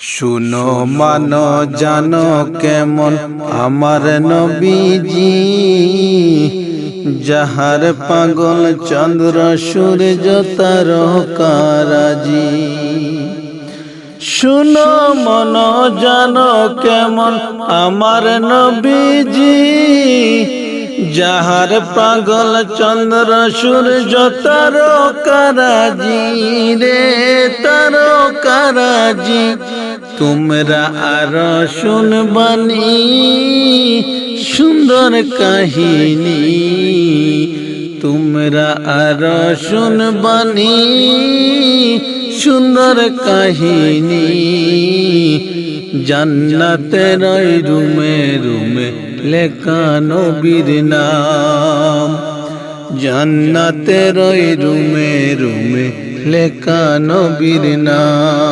শুনো মানো জানো কেমন আমার নবীজি, যাহার পাগল চন্দ্র সূর্য তারকারাজি। শুনো মনো জানো কেমন আমার নবীজি, যাহার পাগল চন্দ্র সূর্য তারকারাজি রে তারকারাজি। তোমরা আর শুনবানি সুন্দর কাহিনী, তোমরা আর শুনবানি সুন্দর কাহিনী। জান্নাতের রুমে রুমে লেখা নবীর নাম, জান্নাতের রুমে রুমে লেখা নবীর নাম।